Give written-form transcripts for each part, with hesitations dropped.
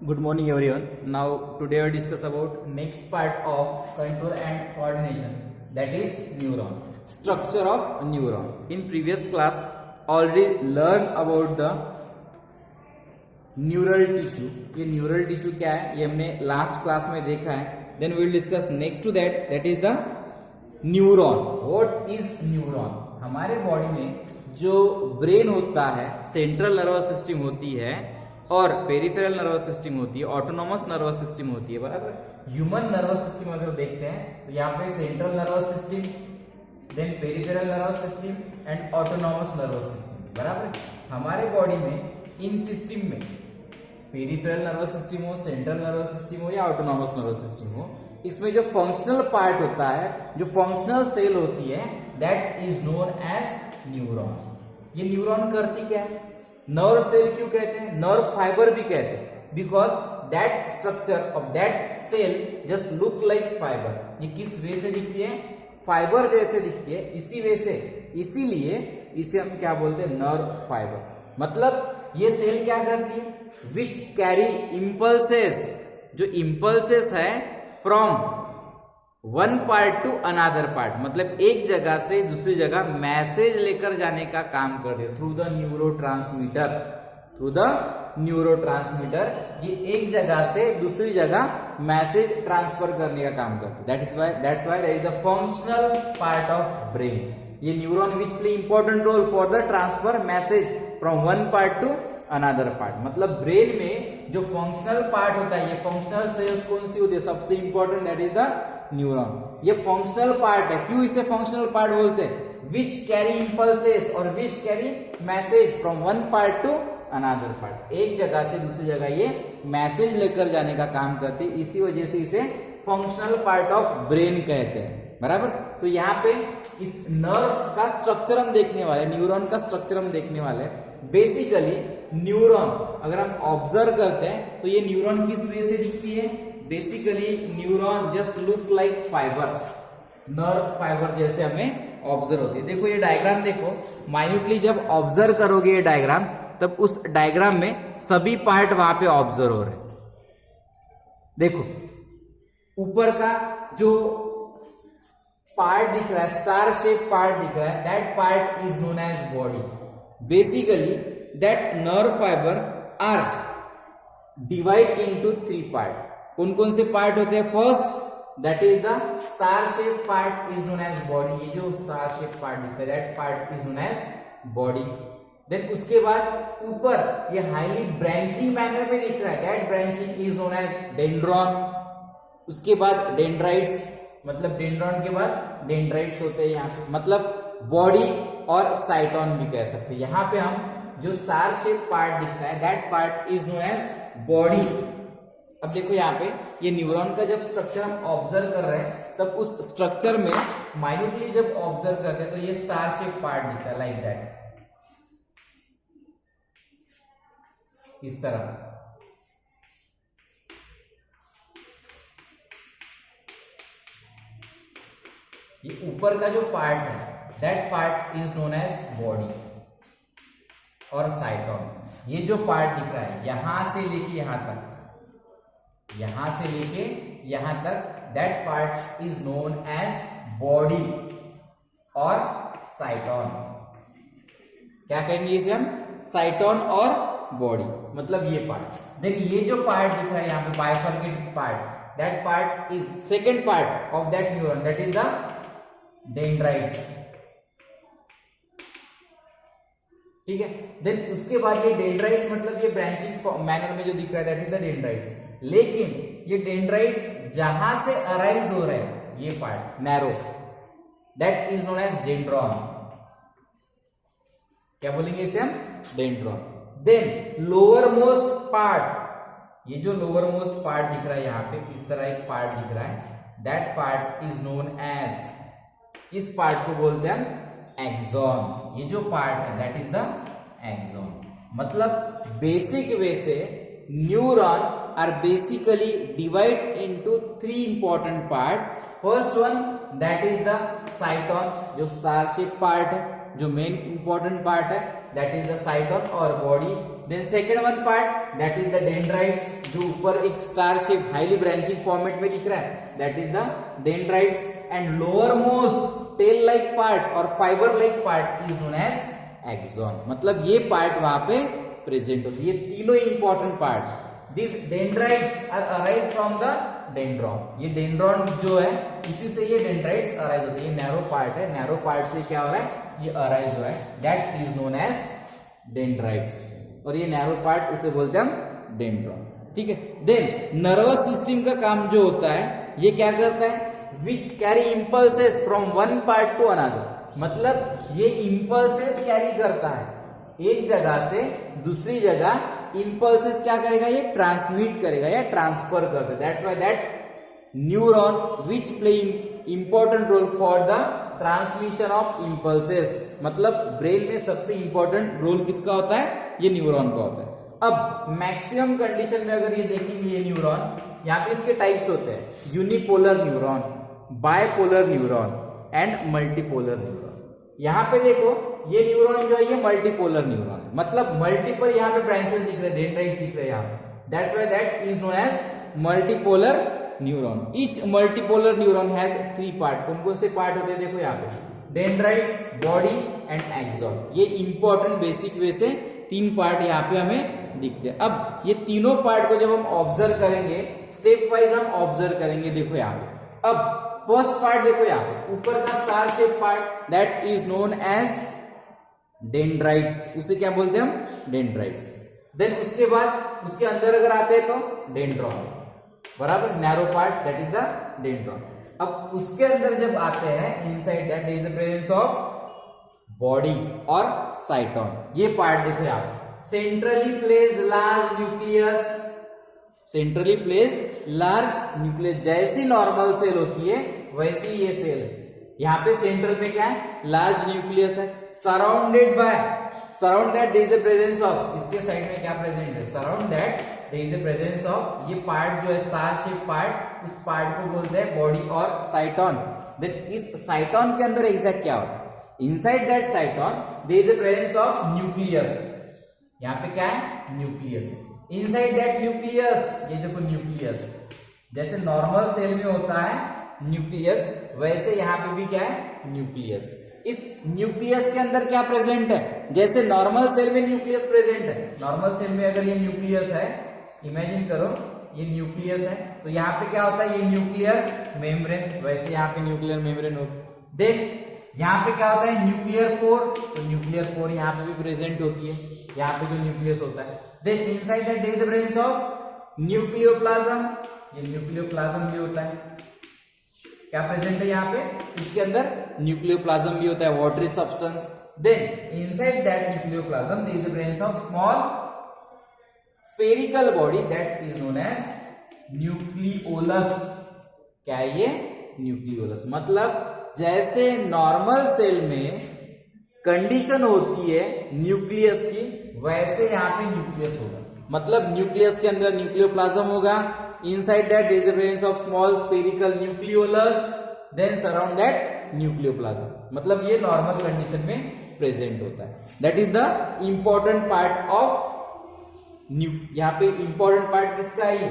Good morning everyone. Now today we discuss about next part of control and coordination, that is neuron. Structure of neuron. In previous class already learned about the neural tissue. ये neural tissue क्या है ये हमने last class में देखा है. Then we will discuss next to that, that is the neuron. What is neuron? हमारे body में जो ब्रेन होता है, सेंट्रल नर्वस सिस्टम होती है और पेरिफेरल नर्वस सिस्टम होती है, ऑटोनोमस नर्वस सिस्टम होती है, बराबर. ह्यूमन नर्वस सिस्टम अगर देखते हैं तो यहाँ पे central nervous system, then peripheral nervous system and autonomous nervous system, बराबर. हमारे बॉडी में इन सिस्टम में पेरिफेरल नर्वस सिस्टम हो, सेंट्रल नर्वस सिस्टम हो या ऑटोनोमस नर्वस सिस्टम हो, इसमें जो फंक्शनल पार्ट होता है, जो फंक्शनल सेल होती है, that is known as neuron. ये न्यूरॉन करती क्या है? नर्व सेल क्यों कहते हैं? नर्व फाइबर भी कहते हैं, because that structure of that cell just look like fibre. ये किस वे से दिखती है? फाइबर जैसे दिखती है, इसी वे से, इसीलिए इसे हम क्या बोलते हैं? Nerve fibre. मतलब ये सेल क्या करती है? Which carry impulses. जो इंपल्सेस है from one part to another part, मतलब एक जगह से दूसरी जगह मैसेज लेकर जाने का काम कर रही है through the neurotransmitter. Through the neurotransmitter ये एक जगह से दूसरी जगह मैसेज ट्रांसफर करने का काम करती है. That's why that is the functional part of brain. ये neuron which play important role for the transfer message from one part to another part. मतलब ब्रेन में जो फंक्शनल पार्ट होता है, ये फंक्शनल सेल्स कौन सी होती है? सबसे important that is the neuron. ये फंक्शनल पार्ट है. क्यों इसे फंक्शनल पार्ट बोलते हैं? विच कैरी इंपल्सेस और which carry message from one part to another part. एक जगह से दूसरी जगह ये मैसेज लेकर जाने का काम करती है, इसी वजह से इसे फंक्शनल पार्ट ऑफ ब्रेन कहते हैं, बराबर. तो यहाँ पे इस नर्व्स का स्ट्रक्चर हम देखने वाले, न्यूरॉन का स्ट्रक्चर हम देखने वाले. बेसिकली न्यूरॉन अगर हम ऑब्जर्व करते हैं तो ये न्यूरॉन किस वे से दिखती है? Basically neuron just look like fibre, nerve fibre जैसे हमें ऑब्जर्व होती है. देखो ये डायग्राम देखो, माइन्यूटली जब ऑब्जर्व करोगे ये डायग्राम, तब उस डायग्राम में सभी पार्ट वहां पे ऑब्जर्व हो रहे. देखो ऊपर का जो पार्ट दिख रहा है, स्टार शेप पार्ट दिख रहा है, that part is known as body. Basically that nerve fibre are divide into 3 part. कौन कौन से पार्ट होते हैं? First that is the star shape part is known as body. ये जो स्टार शेप पार्ट दिखता है, that part is known as body. Then उसके बाद ऊपर ये हाईली ब्रांचिंग मैनर में दिख रहा है, that branching is known as dendron. उसके बाद डेंड्राइट्स, मतलब डेंड्रॉन के बाद डेंड्राइट्स होते हैं यहाँ पे, मतलब बॉडी और साइटोन भी कह सकते हैं. यहाँ पे हम जो स्टार शेप पार्ट दिखता है, that part is known as body. अब देखो यहाँ पे ये न्यूरॉन का जब स्ट्रक्चर हम ऑब्जर्व कर रहे हैं, तब उस स्ट्रक्चर में माइन्यूटली जब ऑब्जर्व करते हैं तो ये स्टार शेप पार्ट दिखता है, लाइक दैट, इस तरह. ये ऊपर का जो पार्ट है, that part is known as body और साइटोन. ये जो पार्ट दिख रहा है यहां से लेके यहां तक, यहां से लेके यहां तक, that part is known as body और साइटोन. क्या कहेंगे इसे हम? साइटोन और बॉडी, मतलब ये पार्ट. देखिए ये जो पार्ट दिख रहा है यहाँ पे bifurcated part, that part is second part of that neuron, that is the dendrites. ठीक है. देन उसके बाद ये डेंड्राइट्स, मतलब ये ब्रांचिंग मैनर में जो दिख रहा है, दैट इज द डेंड्राइट्स. लेकिन ये डेंड्राइट्स जहां से अराइज हो रहे हैं, ये part narrow, that is known as dendron. क्या बोलेंगे इसे हम? Dendron. Then lower most part, ये जो लोअर मोस्ट पार्ट दिख रहा है यहाँ पे, इस तरह एक पार्ट दिख रहा है, that part is known as, इस पार्ट को बोलते हैं हम एक्सॉन. ये जो पार्ट है दैट इज द एक्सॉन. मतलब बेसिक वे से neuron are basically divided into 3 important part. First one that is the cyton, जो star shape part है, जो main important part है, that is the cyton और body. Then second one part that is the dendrites, जो ऊपर एक star shape highly branching format में दिख रहा है, that is the dendrites. And lower most tail like part और fibre like part is known as axon. मतलब ये पार्ट वहां पे प्रेजेंट होती है, ये तीनों important part. This dendrites are arise from the dendron. ये डेंड्रॉन जो है इसी से ये डेंड्राइट्स अराइज होते हैं। ये नैरो पार्ट है, नैरो पार्ट से क्या हो रहा है, ये अराइज हो रहा है, that is known as dendrites. और ये नैरो पार्ट उसे बोलते हैं हम डेंड्रॉन, ठीक है। देन नर्वस सिस्टम का काम जो होता है, ये क्या करता है, which carry impulses from one part to another. मतलब ये इंपल्सेस कैरी करता है, एक जगह से दूसरी जगह इंपल्सेस क्या करेगा, ये ट्रांसमिट करेगा या ट्रांसफर करता है। That's why that neuron which play important role for the transmission of impulses. मतलब ब्रेन में सबसे इंपॉर्टेंट रोल किसका होता है, ये न्यूरॉन का होता है। अब मैक्सिमम कंडीशन में अगर ये देखेंगे, ये न्यूरॉन, यहाँ पे इसके टाइप्स होते हैं, unipolar neuron, bipolar neuron and multipolar neuron. यहाँ पे देखो ये न्यूरॉन जो है ये मल्टीपोलर न्यूरॉन है, मतलब मल्टीपल यहाँ पे ब्रांचेस दिख रहे हैं, डेंड्राइट्स दिख रहे हैं यहाँ पे, that's why that is known as multipolar neuron. Each multipolar neuron has three part. कौन कौन से पार्ट होते हैं देखो यहाँ पे, डेंड्राइट्स, बॉडी एंड एक्सॉन। ये इंपॉर्टेंट बेसिक वे से तीन पार्ट यहाँ पे हमें दिखते हैं। अब ये तीनों पार्ट को जब हम ऑब्जर्व करेंगे, स्टेप वाइज हम ऑब्जर्व करेंगे। देखो यहाँ पे अब फर्स्ट पार्ट देखो यहाँ पे, ऊपर का star shape part, that is known as dendrites. उसे क्या बोलते हैं हम, डेंड्राइट्स। देन उसके बाद उसके अंदर अगर आते हैं तो डेंड्रॉन, बराबर, narrow part, that is the dendron. अब उसके अंदर जब आते हैं, inside that is the presence of body और साइटोन। ये पार्ट देखो यहाँ पे, centrally place large nucleus, centrally place large nucleus. जैसी नॉर्मल सेल होती है वैसी ये सेल है। यहाँ पे सेंट्रल में क्या है, लार्ज न्यूक्लियस है, surrounded by, surround that there is the presence of, इसके साइड में क्या प्रेजेंट है, surround that there is the presence of, ये पार्ट जो है स्टार शेप पार्ट, उस पार्ट को बोलते हैं बॉडी और साइटोन। देन इस साइटोन के अंदर एग्जैक्ट क्या होता है, inside that cyton there is the presence of nucleus. यहाँ पे क्या है, न्यूक्लियस। इनसाइड दैट न्यूक्लियस, ये देखो न्यूक्लियस, जैसे नॉर्मल सेल में होता है न्यूक्लियस, वैसे यहाँ पे भी क्या है, न्यूक्लियस। इस न्यूक्लियस के अंदर क्या प्रेजेंट है, जैसे नॉर्मल सेल में न्यूक्लियस प्रेजेंट है, नॉर्मल सेल में अगर ये न्यूक्लियस है, इमेजिन करो ये न्यूक्लियस है, तो यहाँ पे क्या होता है, ये न्यूक्लियर मेम्ब्रेन, वैसे यहाँ पे न्यूक्लियर मेम्ब्रेन होगा। देन यहाँ पे क्या होता है, न्यूक्लियर पोर, तो न्यूक्लियर पोर यहाँ पे भी प्रेजेंट होती है, यहाँ पे जो न्यूक्लियस होता है। Then inside that there is the presence of nucleoplasm, ये न्यूक्लियोप्लाज्म भी होता है, क्या प्रेजेंट है यहाँ पे, इसके अंदर न्यूक्लियोप्लाज्म भी होता है, watery substance. Then inside that nucleoplasm there is the presence of small spherical body, that is known as nucleolus. क्या है ये, न्यूक्लियोलस। मतलब जैसे नॉर्मल सेल में कंडीशन होती है न्यूक्लियस की, वैसे यहाँ पे न्यूक्लियस होगा। मतलब न्यूक्लियस के अंदर न्यूक्लियोप्लाज्म होगा, inside that there is the presence of small spherical nucleolus, then surround that nucleoplasm. मतलब ये नॉर्मल कंडीशन में प्रेजेंट होता है। That is the important part of यहाँ पे इंपॉर्टेंट पार्ट किसका है,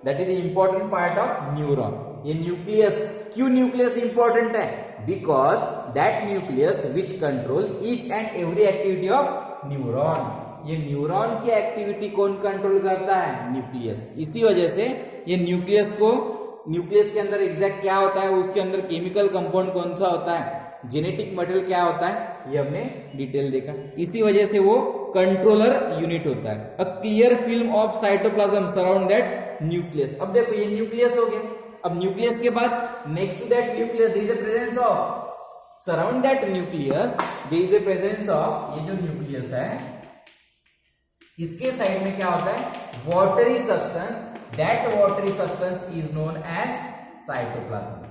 that is the important part of neuron. ये न्यूक्लियस, क्यों न्यूक्लियस इंपॉर्टेंट है, because that nucleus which control each and every activity of neuron. ये न्यूरॉन की एक्टिविटी कौन कंट्रोल करता है, न्यूक्लियस। इसी वजह से ये न्यूक्लियस को, न्यूक्लियस के अंदर एग्जैक्ट क्या होता है, उसके अंदर केमिकल कंपाउंड कौन सा होता है, जेनेटिक मटेरियल क्या होता है, ये हमने डिटेल देखा। इसी वजह से वो कंट्रोलर यूनिट होता है। A clear film of cytoplasm surround that nucleus. अब देखो ये न्यूक्लियस हो गया, अब न्यूक्लियस के बाद next to that nucleus there is the presence of, surround that nucleus there is the presence of, ये जो न्यूक्लियस है इसके साइड में क्या होता है, watery substance, that watery substance is known as cytoplasm.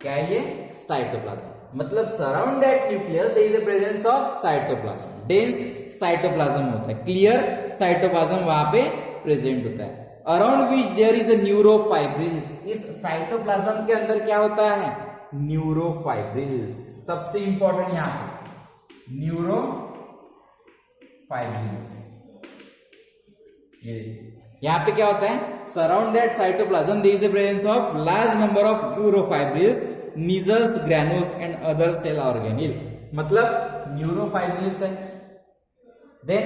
क्या है ये, साइटोप्लाज्म। मतलब surround that nucleus there is the presence of cytoplasm. Dense cytoplasm होता है, क्लियर साइटोप्लाज्म वहां पे प्रेजेंट होता है। Around which there is a neurofibrils, इस साइटोप्लाज्म के अंदर क्या होता है, न्यूरोफाइब्रिल्स। सबसे इंपॉर्टेंट यहां पे न्यूरोफाइब्रिल्स, फाइब्रिल्स। यहाँ पे क्या होता है, surround that cytoplasm there is a presence of large number of neurofibrils, Nissl's, granules and other cell organelle. मतलब न्यूरोफाइब्रिल्स है। Then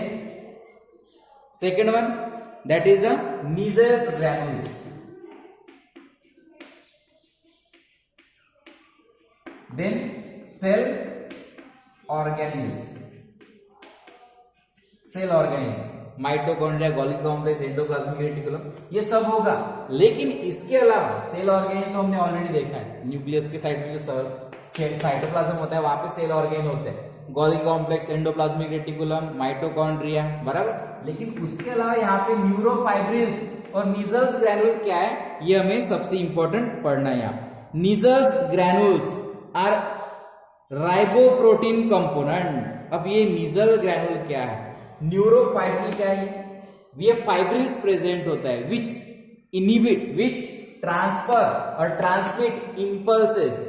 second one that is the Nissl's granules. Then cell organelles, cell organelles, mitochondria, Golgi complex, endoplasmic reticulum, ये सब होगा। लेकिन इसके अलावा cell organelle तो हमने ऑलरेडी देखा है, न्यूक्लियस के साइड में जो साइटोप्लाज्म होता है वहां पे सेल ऑर्गेनिल होते हैं, Golgi complex, endoplasmic reticulum, mitochondria, बराबर। लेकिन उसके अलावा यहाँ पे न्यूरोफाइब्रिल्स और नीजल्स ग्रैनुल्स क्या है, ये हमें सबसे इंपॉर्टेंट पढ़ना है यहाँ। नीजल्स ग्रैनुल्स आर राइबोप्रोटीन कंपोनेंट। अब ये नीजल ग्रैनुल क्या है, न्यूरोफाइब्रिल क्या है, ये फाइब्रिल्स प्रेजेंट होता है विच इनहिबिट, विच ट्रांसफर और ट्रांसमिट इंपल्सेस,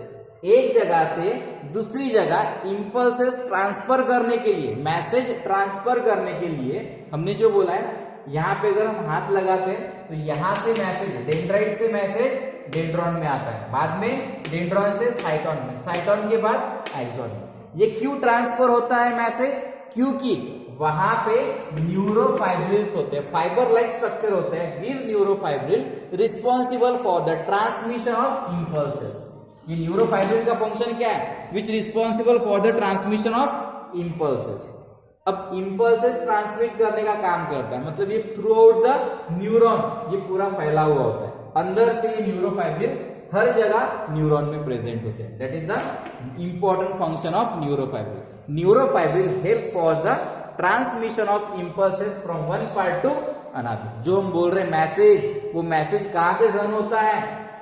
एक जगह से दूसरी जगह इंपल्सेस ट्रांसफर करने के लिए, मैसेज ट्रांसफर करने के लिए हमने जो बोला है, यहाँ पे अगर हम हाथ लगाते हैं तो यहां से मैसेज, डेंड्राइट से मैसेज डेंड्रॉन में आता है, बाद में डेंड्रॉन से साइटोन में, साइटोन के बाद एक्सॉन में। ये क्यों ट्रांसफर होता है मैसेज, क्योंकि वहां पे न्यूरोफाइब्रिल्स होते हैं, फाइबर लाइक स्ट्रक्चर होते हैं। These neurofibril responsible for the transmission of impulses. ये न्यूरोफाइब्रिल का फंक्शन क्या है, which responsible for the transmission of impulses. अब इंपल्सेस ट्रांसमिट करने का काम करता है, मतलब ये थ्रू आउट द न्यूरॉन ये पूरा फैला हुआ होता है। अंदर से ये न्यूरोफाइब्रिल हर जगह न्यूरॉन में प्रेजेंट होते हैं। That is the important function of neurofibril. Neurofibril help for the transmission of impulses from one part to another. जो हम बोल रहे हैं मैसेज, वो मैसेज कहां से रन होता है,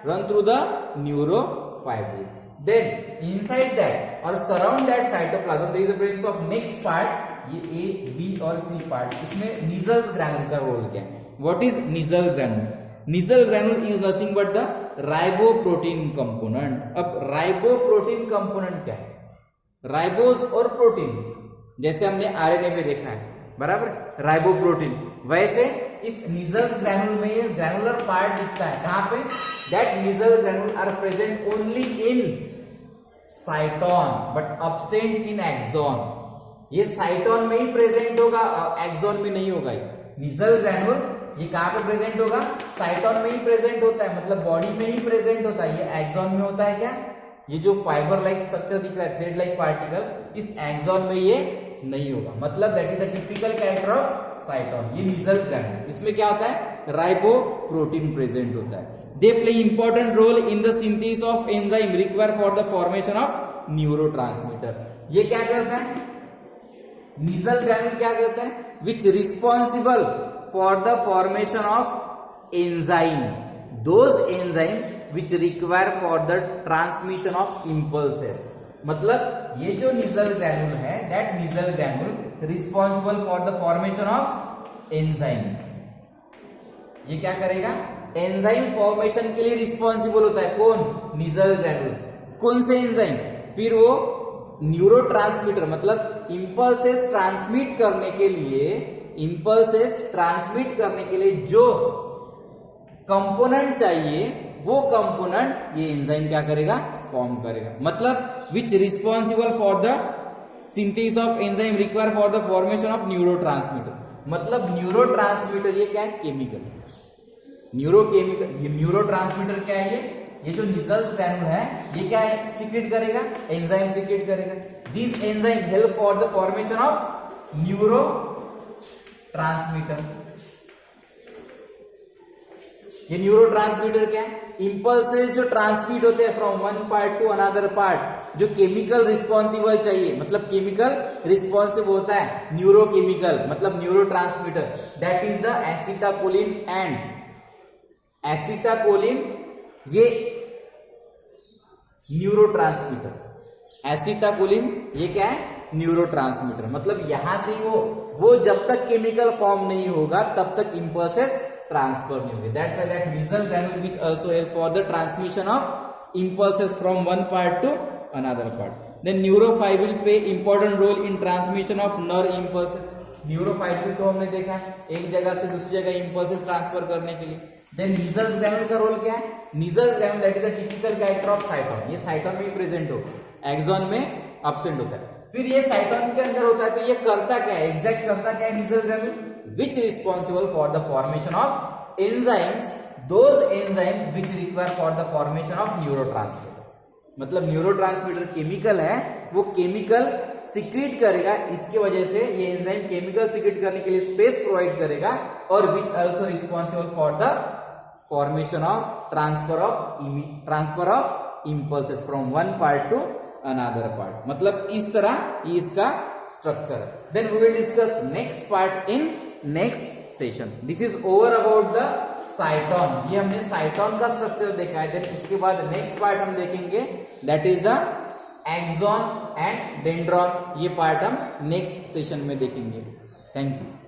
run through the neurofibrils. Then inside that और surround that cytoplasm there is the presence of next part, ये ए, बी और सी पार्ट, इसमें नीजल्स ग्रैनुल का रोल क्या है। What is Nissl granule? Nissl granule is nothing but the riboprotein component. अब riboprotein component क्या है, राइबोज और प्रोटीन, जैसे हमने आरएनए में देखा है, बराबर, राइबोप्रोटीन, वैसे इस नीजल्स ग्रैनुल में ये ग्रैनुलर पार्ट दिखता है। कहां पे, that Nissl granule are present only in cyton but absent in axon. ये साइटोन में ही प्रेजेंट होगा, एक्सॉन में नहीं होगा। नीजल ग्रैनुल ये कहां पे प्रेजेंट होगा, साइटोन में ही प्रेजेंट होता है, मतलब बॉडी में ही प्रेजेंट होता है। ये एक्सॉन में होता है क्या, ये जो फाइबर लाइक स्ट्रक्चर दिख रहा है, थ्रेड लाइक पार्टिकल, इस एक्सॉन में ये नहीं होगा। मतलब that is the typical character of cyton. ये नीजल ग्रैनुल, इसमें क्या होता है, राइबोप्रोटीन प्रेजेंट होता है। They play important role in the synthesis of enzyme required for the formation of neurotransmitter. ये क्या करता है, नीजल ग्रैनुल क्या करता है, which responsible for the formation of enzyme, those enzyme which require for the transmission of impulses. मतलब ये जो नीजल ग्रैनुल है, that Nissl granule responsible for the formation of enzymes. ये क्या करेगा, एंजाइम फॉर्मेशन के लिए रिस्पॉन्सिबल होता है। कौन, नीजल ग्रैनुल। कौन से एंजाइम, फिर वो न्यूरोट्रांसमीटर, मतलब इंपल्सेस ट्रांसमिट करने के लिए, इंपल्सेस ट्रांसमिट करने के लिए जो कंपोनेंट चाहिए, वो कंपोनेंट ये एंजाइम क्या करेगा, फॉर्म करेगा। मतलब which responsible for the synthesis of enzyme require for the formation of neurotransmitter. मतलब न्यूरोट्रांसमीटर ये क्या है, केमिकल, न्यूरोकेमिकल। ये न्यूरोट्रांसमीटर क्या है, ये जो नीजल्स ग्रैनुल है ये क्या है, सीक्रेट करेगा, एंजाइम सीक्रेट करेगा। This enzyme help for the formation of neurotransmitter. ये न्यूरोट्रांसमीटर क्या है, इंपल्सेस जो ट्रांसमिट होते हैं from one part to another part, जो केमिकल रिस्पॉन्सिबल चाहिए, मतलब केमिकल रिस्पॉन्सिव होता है, न्यूरोकेमिकल मतलब neurotransmitter, that is the acetylcholine and acetylcholine, ये न्यूरोट्रांसमीटर, एसिटाकोलिन ये क्या है, न्यूरोट्रांसमीटर। मतलब यहां से ही वो जब तक केमिकल फॉर्म नहीं होगा तब तक इंपल्सेस ट्रांसफर नहीं होंगे। That's why that Nissl granule which also help for the transmission of impulses from one part to another part. Then neurofibril play important role in transmission of nerve impulses. Neurofibril भी तो हमने देखा है, एक जगह से दूसरी जगह इंपल्सेस ट्रांसफर करने के लिए। देन नीजल्स ग्रैन्यूल का रोल क्या है? Nissl's granule that is the typical character of cyton, ये साइटोन में ही प्रेजेंट होगा, एक्सॉन में एब्सेंट होता है। फिर ये साइटोन के अंदर होता है, तो ये करता क्या है, एग्जैक्ट करता क्या है nasal granule? Which responsible for the formation of enzymes, those enzyme which require for the formation of neurotransmitter. मतलब न्यूरोट्रांसमीटर केमिकल है, वो केमिकल सिक्रीट करेगा, इसकी वजह से ये एंजाइम केमिकल सिक्रीट करने के लिए स्पेस प्रोवाइड करेगा, और which also responsible for the formation of transfer of impulses from one part to another part. मतलब इस तरह ये इसका स्ट्रक्चर है। Then we will discuss next part in next session. This is over about the cyton, ये हमने साइटोन का structure देखा है। देन उसके बाद नेक्स्ट पार्ट हम देखेंगे, that is the axon and dendron, ये पार्ट हम नेक्स्ट सेशन में देखेंगे। Thank you.